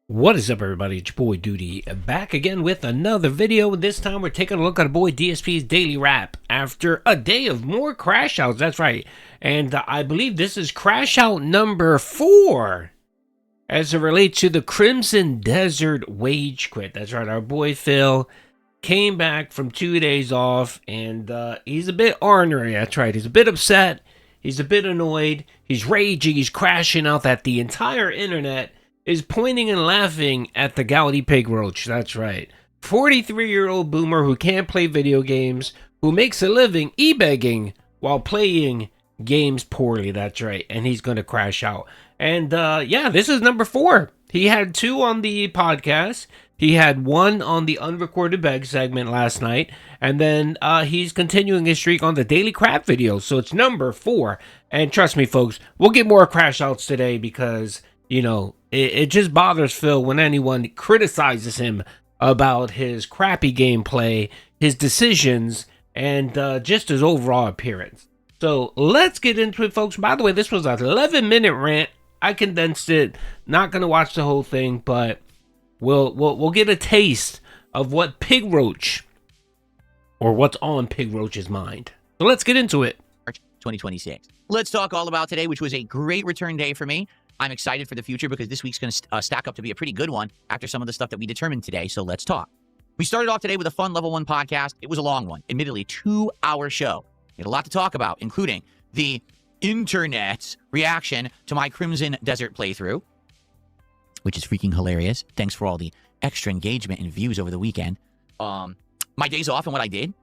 What is up, everybody? It's your boy Doody, back again with another video. This time we're taking a look at our boy DSP's daily wrap after a day of more crash outs. That's right. And I believe this is crash out number 4 as it relates to the Crimson Desert wage quit. That's right. Our boy Phil came back from 2 days off and he's a bit ornery. That's right. He's a bit upset. He's a bit annoyed. He's raging. He's crashing out that the entire internet is pointing and laughing at the gouty pig roach. That's right. 43-year-old boomer who can't play video games, who makes a living ebegging while playing games poorly. That's right. And he's going to crash out. And yeah, this is number 4. He had 2 on the podcast. He had 1 on the unrecorded beg segment last night. And then he's continuing his streak on the daily crap video. So it's number 4. And trust me, folks, we'll get more crash outs today because, you know, it just bothers Phil when anyone criticizes him about his crappy gameplay, his decisions, and just his overall appearance. So let's get into it, folks. By the way, this was an 11-minute rant. I condensed it. Not going to watch the whole thing, but we'll get a taste of what Pig Roach, or what's on Pig Roach's mind. So let's get into it. March 2026. Let's talk all about today, which was a great return day for me. I'm excited for the future because this week's going to stack up to be a pretty good one after some of the stuff that we determined today. So let's talk. We started off today with a fun level 1 podcast. It was a long one, admittedly, 2-hour show. We had a lot to talk about, including the internet's reaction to my Crimson Desert playthrough, which is freaking hilarious. Thanks for all the extra engagement and views over the weekend. My days off and what I did.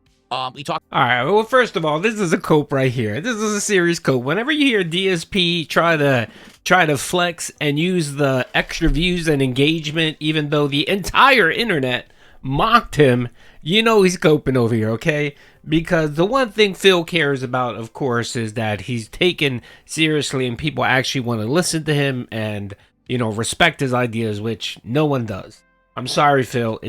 We talked. All right. Well, first of all, this is a cope right here. This is a serious cope. Whenever you hear DSP try to flex and use the extra views and engagement, even though the entire internet mocked him, you know he's coping over here, okay? Because the one thing Phil cares about, of course, is that he's taken seriously and people actually want to listen to him and, you know, respect his ideas, which no one does. I'm sorry, Phil.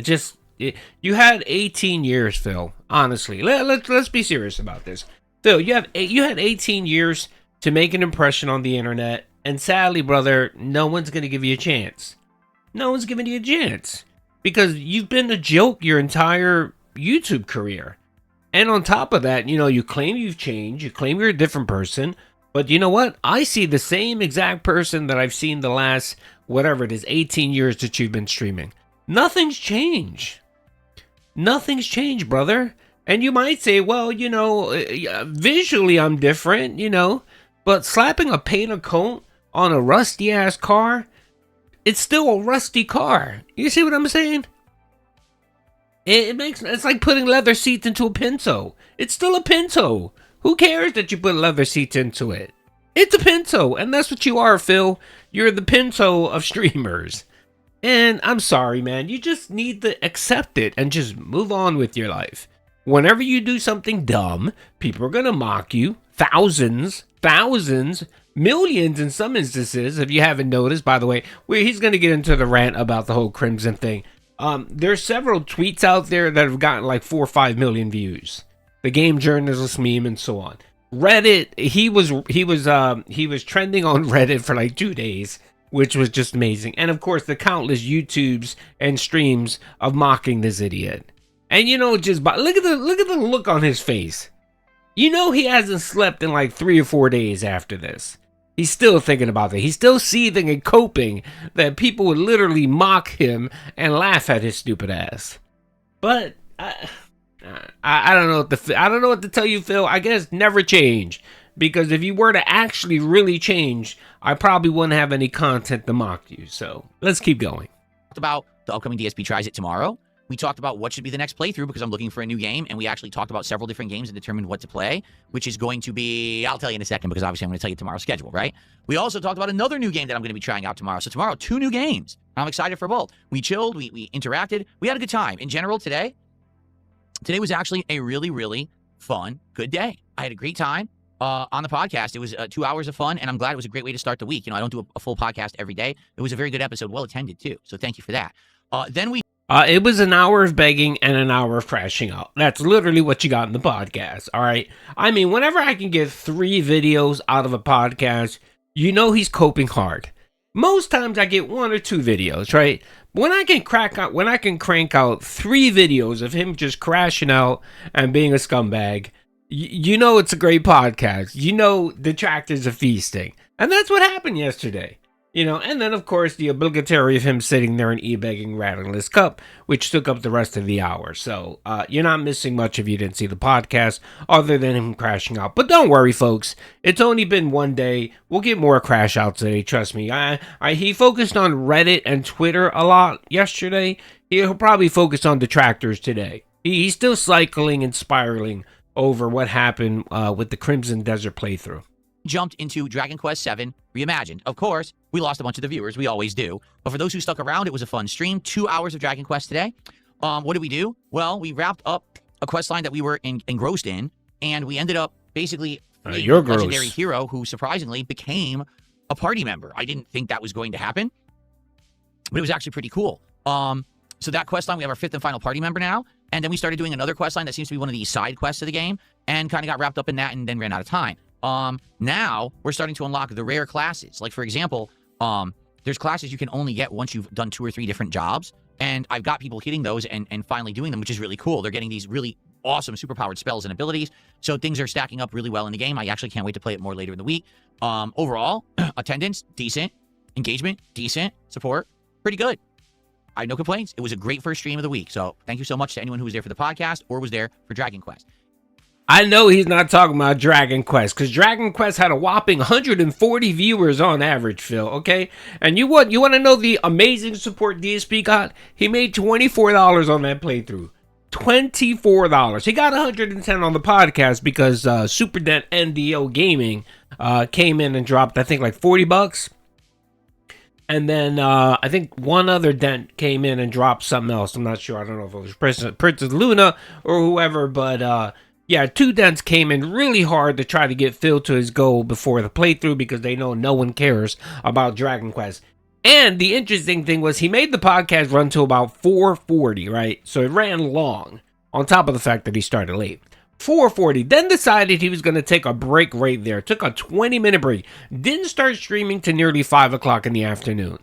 You had 18 years, Phil. Honestly, let's be serious about this. Phil, you had 18 years to make an impression on the internet, and sadly, brother, no one's going to give you a chance. No one's giving you a chance because you've been a joke your entire YouTube career. And on top of that, you know, you claim you've changed, you claim you're a different person, but you know what? I see the same exact person that I've seen the last, whatever it is, 18 years that you've been streaming. Nothing's changed. Nothing's changed, brother. And you might say, well, you know, visually I'm different, you know, but slapping a paint coat on a rusty ass car, it's still a rusty car. You see what I'm saying? It's like putting leather seats into a Pinto. It's still a Pinto. Who cares that you put leather seats into it? It's a Pinto, and that's what you are, Phil. You're the Pinto of streamers. And I'm sorry, man. You just need to accept it and just move on with your life. Whenever you do something dumb, people are going to mock you. Thousands, millions in some instances, if you haven't noticed, by the way. He's going to get into the rant about the whole Crimson thing. There's several tweets out there that have gotten like 4 or 5 million views. The game journalist meme and so on. Reddit, he was trending on Reddit for like 2 days, which was just amazing. And of course, the countless YouTubes and streams of mocking this idiot. And you know, just look at the look on his face. You know he hasn't slept in like 3 or 4 days after this. He's still thinking about that. He's still seething and coping that people would literally mock him and laugh at his stupid ass. But I don't know what to tell you, Phil. I guess never change. Because if you were to actually really change, I probably wouldn't have any content to mock you. So let's keep going. About the upcoming DSP Tries It tomorrow. We talked about what should be the next playthrough because I'm looking for a new game. And we actually talked about several different games and determined what to play, which is going to be, I'll tell you in a second because obviously I'm going to tell you tomorrow's schedule, right? We also talked about another new game that I'm going to be trying out tomorrow. So tomorrow, 2 new games. I'm excited for both. We chilled, we interacted, we had a good time. In general, today was actually a really, really fun, good day. I had a great time. On the podcast. It was 2 hours of fun, and I'm glad it was a great way to start the week. You know, I don't do a full podcast every day. It was a very good episode, well attended too. So thank you for that. It was an hour of begging and an hour of crashing out. That's literally what you got in the podcast. All right. I mean, whenever I can get 3 videos out of a podcast, you know he's coping hard. Most times I get 1 or 2 videos, right? When I can crank out 3 videos of him just crashing out and being a scumbag, you know it's a great podcast. You know detractors are feasting. And that's what happened yesterday. And then of course the obligatory of him sitting there and ebegging rattling his cup, which took up the rest of the hour. So you're not missing much if you didn't see the podcast, other than him crashing out. But don't worry, folks. It's only been 1 day. We'll get more crash outs today. Trust me. He focused on Reddit and Twitter a lot yesterday. He'll probably focus on detractors today. He's still cycling and spiraling over what happened with the Crimson Desert playthrough. Jumped into Dragon Quest VII Reimagined. Of course, we lost a bunch of the viewers. We always do. But for those who stuck around, it was a fun stream. 2 hours of Dragon Quest today. What did we do? Well, we wrapped up a quest line that we were engrossed in, and we ended up basically being a legendary hero who surprisingly became a party member. I didn't think that was going to happen, but it was actually pretty cool. So that quest line, we have our 5th and final party member now, and then we started doing another quest line that seems to be one of the side quests of the game, and kind of got wrapped up in that and then ran out of time. Now we're starting to unlock the rare classes. Like, for example, there's classes you can only get once you've done 2 or 3 different jobs. And I've got people hitting those and finally doing them, which is really cool. They're getting these really awesome superpowered spells and abilities. So things are stacking up really well in the game. I actually can't wait to play it more later in the week. Overall, attendance, decent. Engagement, decent. Support, pretty good. I have no complaints. It was a great first stream of the week. So thank you so much to anyone who was there for the podcast or was there for Dragon Quest. I know he's not talking about Dragon Quest, because Dragon Quest had a whopping 140 viewers on average, Phil, okay? And you want to know the amazing support DSP got? He made $24 on that playthrough. $24. He got 110 on the podcast because Super Dent NDO Gaming came in and dropped, I think, like $40. And then I think one other dent came in and dropped something else. I'm not sure. I don't know if it was Princess Luna or whoever, but yeah, 2 dents came in really hard to try to get Phil to his goal before the playthrough because they know no one cares about Dragon Quest. And the interesting thing was he made the podcast run to about 4:40, right? So it ran long, on top of the fact that he started late. 4:40, then decided he was going to take a break right there. Took a 20-minute break. Didn't start streaming to nearly 5 o'clock in the afternoon,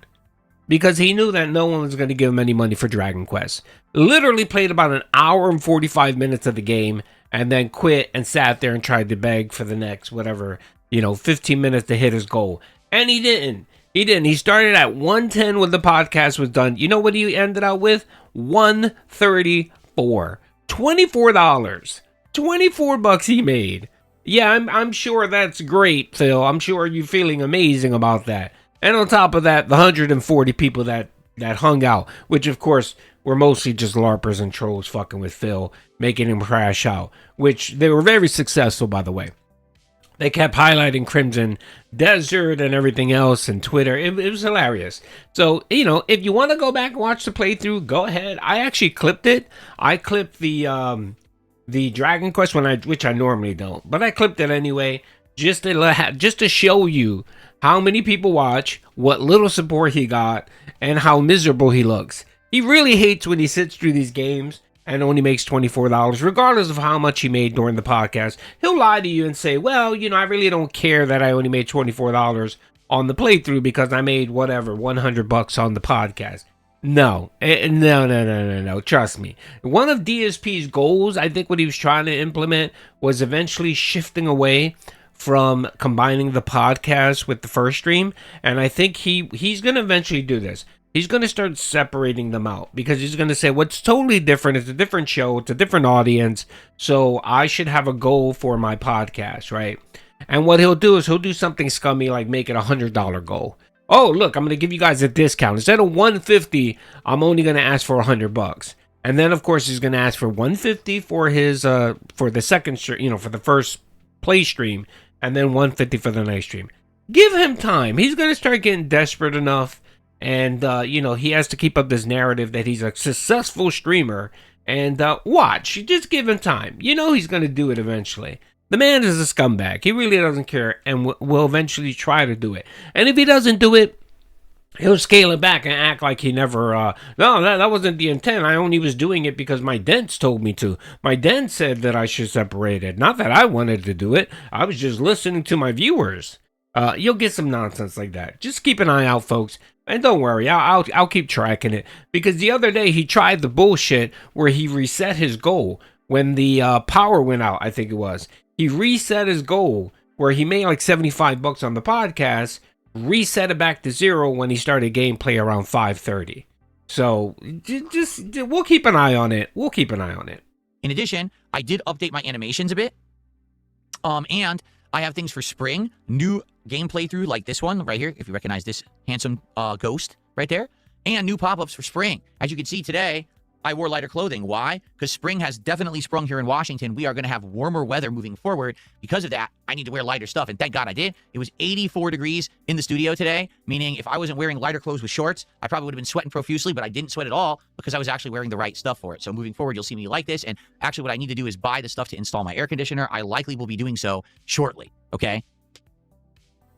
because he knew that no one was going to give him any money for Dragon Quest. Literally played about an hour and 45 minutes of the game, and then quit and sat there and tried to beg for the next, 15 minutes to hit his goal. And he didn't. He started at 110 when the podcast was done. You know what he ended out with? 134. $24. $24 he made. Yeah, I'm sure that's great, Phil. I'm sure you're feeling amazing about that. And on top of that, the 140 people that hung out, which of course were mostly just LARPers and trolls fucking with Phil, making him crash out, which they were very successful, by the way. They kept highlighting Crimson Desert and everything else and Twitter. It was hilarious. So, if you want to go back and watch the playthrough, go ahead. I actually clipped it. I clipped the Dragon Quest which I normally don't, but I clipped it anyway, just to show you how many people watch, what little support he got, and how miserable he looks. He really hates when he sits through these games and only makes $24, regardless of how much he made during the podcast. He'll lie to you and say, well, I really don't care that I only made $24 on the playthrough because I made $100 on the podcast. No. Trust me. One of DSP's goals, I think what he was trying to implement, was eventually shifting away from combining the podcast with the first stream. And I think he's going to eventually do this. He's going to start separating them out because he's going to say what's totally different. It's a different show. It's a different audience. So I should have a goal for my podcast, right? And what he'll do is he'll do something scummy like make it $100 goal. Oh, look, I'm going to give you guys a discount. Instead of $150, I'm only going to ask for $100. And then, of course, he's going to ask for $150 for his for the second stream, for the first play stream, and then $150 for the next stream. Give him time. He's going to start getting desperate enough. And, he has to keep up this narrative that he's a successful streamer. And watch, just give him time. He's going to do it eventually. The man is a scumbag. He really doesn't care and will eventually try to do it. And if he doesn't do it, he'll scale it back and act like he never, no, that wasn't the intent. I only was doing it because my dents told me to. My dents said that I should separate it. Not that I wanted to do it. I was just listening to my viewers. You'll get some nonsense like that. Just keep an eye out, folks. And don't worry, I'll keep tracking it. Because the other day he tried the bullshit where he reset his goal when the power went out, I think it was. He reset his goal where he made like $75 on the podcast, reset it back to 0 when he started gameplay around 5:30. So just we'll keep an eye on it. We'll keep an eye on it. In addition, I did update my animations a bit. And I have things for spring, new game playthrough like this one right here, if you recognize this handsome ghost right there, and new pop-ups for spring. As you can see today, I wore lighter clothing. Why? Because spring has definitely sprung here in Washington. We are going to have warmer weather moving forward. Because of that, I need to wear lighter stuff, and thank God I did. It was 84 degrees in the studio today, meaning if I wasn't wearing lighter clothes with shorts, I probably would have been sweating profusely, but I didn't sweat at all because I was actually wearing the right stuff for it. So moving forward, you'll see me like this, and actually what I need to do is buy the stuff to install my air conditioner. I likely will be doing so shortly, okay?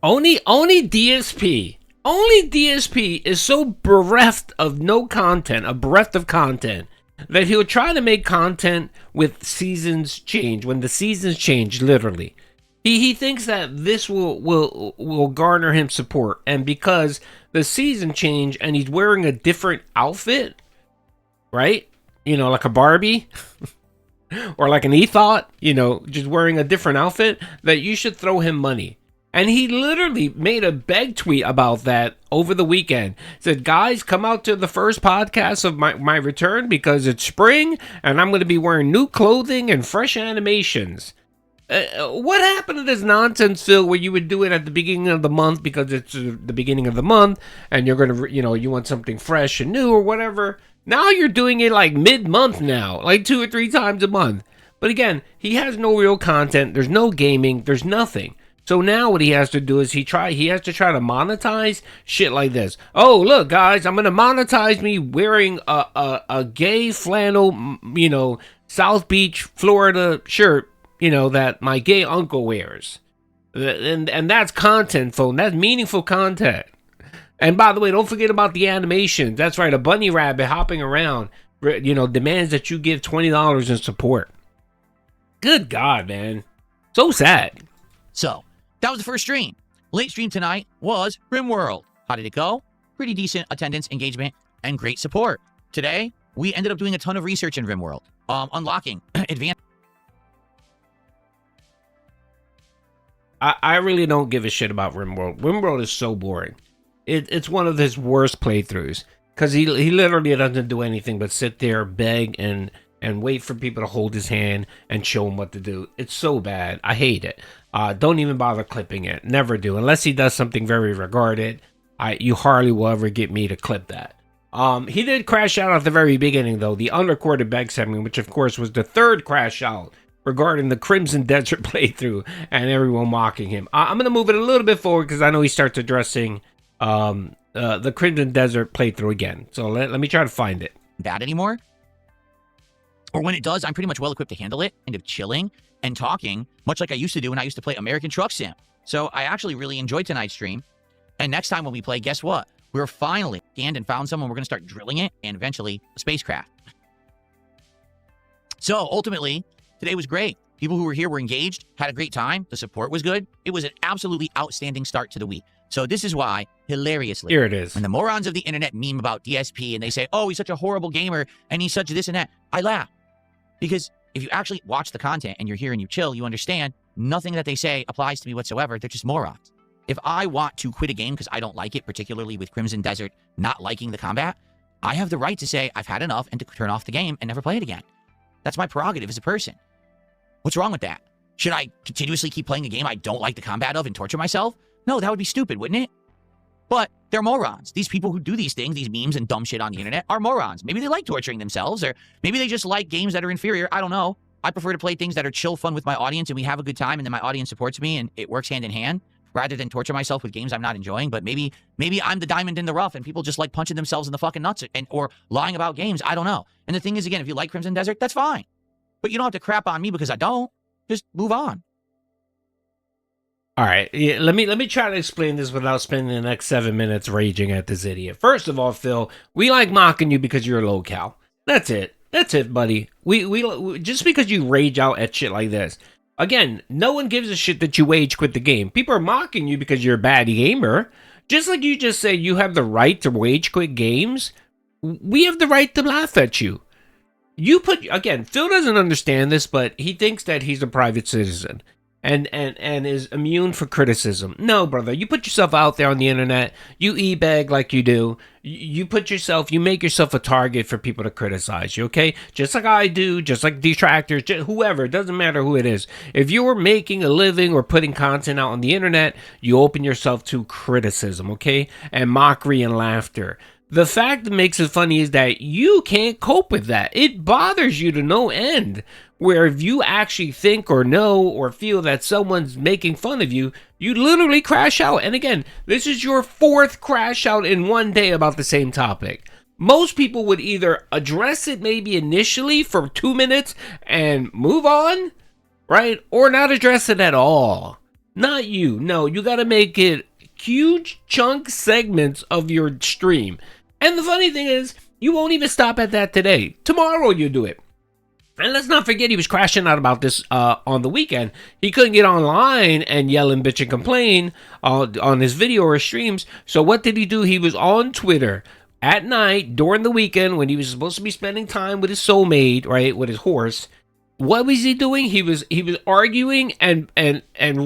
Only DSP. Only DSP is so bereft of no content, a breadth of content, that he'll try to make content with seasons change, when the seasons change, literally. He thinks that this will garner him support, and because the season change and he's wearing a different outfit, right? You know, like a Barbie or like an Ethot, you know, just wearing a different outfit, that you should throw him money. And he literally made a beg tweet about that over the weekend. Said, guys, come out to the first podcast of my return because it's spring and I'm going to be wearing new clothing and fresh animations. What happened to this nonsense, Phil, where you would do it at the beginning of the month because it's the beginning of the month and you're going to, you know, you want something fresh and new or whatever. Now you're doing it like mid-month now, like 2 or 3 times a month. But again, he has no real content. There's no gaming. There's nothing. So now what he has to do is he has to try to monetize shit like this. Oh, look, guys, I'm going to monetize me wearing a gay flannel, you know, South Beach, Florida shirt, you know, that my gay uncle wears. And that's content, folks. That's meaningful content. And by the way, don't forget about the animations. That's right, a bunny rabbit hopping around, you know, demands that you give $20 in support. Good God, man. So sad. So, that was the first stream. Late stream tonight was Rimworld. How did it go? Pretty decent attendance, engagement, and great support. Today, we ended up doing a ton of research in Rimworld. Unlocking advanced... I really don't give a shit about Rimworld. Rimworld is so boring. It's one of his worst playthroughs. Because he literally doesn't do anything but sit there, beg, and wait for people to hold his hand and show him what to do. It's so bad. I hate it. Don't even bother clipping it. Never do. Unless he does something very regarded, you hardly will ever get me to clip that. He did crash out at the very beginning, though. The unrecorded beg segment, which of course was the third crash out regarding the Crimson Desert playthrough and everyone mocking him. I'm going to move it a little bit forward because I know he starts addressing the Crimson Desert playthrough again. So let me try to find it. Bad anymore? Or when it does, I'm pretty much well equipped to handle it, kind of chilling and talking, much like I used to do when I used to play American Truck Sim. So I actually really enjoyed tonight's stream. And next time when we play, guess what? We're finally scanned and found someone. We're going to start drilling it and eventually a spacecraft. So ultimately, today was great. People who were here were engaged, had a great time. The support was good. It was an absolutely outstanding start to the week. So this is why, hilariously, here it is. When the morons of the internet meme about DSP and they say, oh, he's such a horrible gamer and he's such this and that, I laugh. Because if you actually watch the content and you're here and you chill, you understand nothing that they say applies to me whatsoever. They're just morons. If I want to quit a game because I don't like it, particularly with Crimson Desert not liking the combat, I have the right to say I've had enough and to turn off the game and never play it again. That's my prerogative as a person. What's wrong with that? Should I continuously keep playing a game I don't like the combat of and torture myself? No, that would be stupid, wouldn't it? But they're morons. These people who do these things, these memes and dumb shit on the internet are morons. Maybe they like torturing themselves, or maybe they just like games that are inferior. I don't know. I prefer to play things that are chill fun with my audience and we have a good time and then my audience supports me and it works hand in hand rather than torture myself with games I'm not enjoying. But maybe I'm the diamond in the rough and people just like punching themselves in the fucking nuts or lying about games. I don't know. And the thing is, again, if you like Crimson Desert, that's fine. But you don't have to crap on me because I don't. Just move on. All right, yeah, let me try to explain this without spending the next 7 minutes raging at this idiot. First of all, Phil, we like mocking you because you're low cal. That's it. That's it, buddy. We just because you rage out at shit like this, Again, no one gives a shit that you rage quit the game. People are mocking you because you're a bad gamer. Just like you just said you have the right to rage quit games, we have the right to laugh at you. You put, again, Phil doesn't understand this, but he thinks that he's a private citizen and is immune for criticism. No, brother, you put yourself out there on the internet, you ebeg like you do, you make yourself a target for people to criticize you, okay? Just like I do, just like detractors, whoever, it doesn't matter who it is. If you're making a living or putting content out on the internet, you open yourself to criticism, okay? And mockery and laughter. The fact that makes it funny is that you can't cope with that. It bothers you to no end. Where if you actually think or know or feel that someone's making fun of you, you literally crash out. And again, this is your 4th crash out in one day about the same topic. Most people would either address it maybe initially for 2 minutes and move on, right? Or not address it at all. Not you. No, you got to make it huge chunk segments of your stream. And the funny thing is, you won't even stop at that today. Tomorrow you do it. And let's not forget he was crashing out about this on the weekend. He couldn't get online and yell and bitch and complain on his video or streams. So what did he do? He was on Twitter at night during the weekend when he was supposed to be spending time with his soulmate, right, with his horse. What was he doing? He was arguing and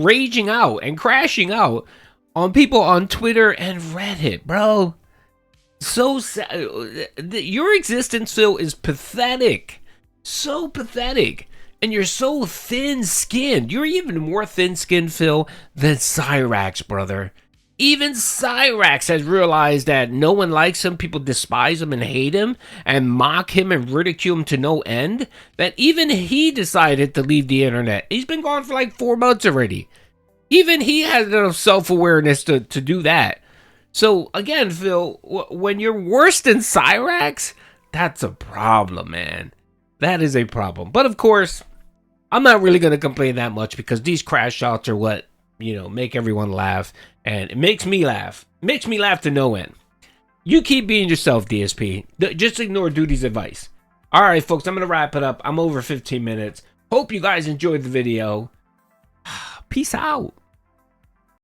raging out and crashing out on people on Twitter and Reddit, bro. So sad. Your existence, Phil, is pathetic. So pathetic. And you're so thin-skinned. You're even more thin-skinned, Phil, than Cyrax, brother. Even Cyrax has realized that no one likes him, people despise him and hate him, and mock him and ridicule him to no end, that even he decided to leave the internet. He's been gone for like 4 months already. Even he has enough self-awareness to do that. So, again, Phil, when you're worse than Cyrax, that's a problem, man. That is a problem. But, of course, I'm not really going to complain that much because these crash outs are what, make everyone laugh. And it makes me laugh. It makes me laugh to no end. You keep being yourself, DSP. Just ignore Doody's advice. All right, folks, I'm going to wrap it up. I'm over 15 minutes. Hope you guys enjoyed the video. Peace out.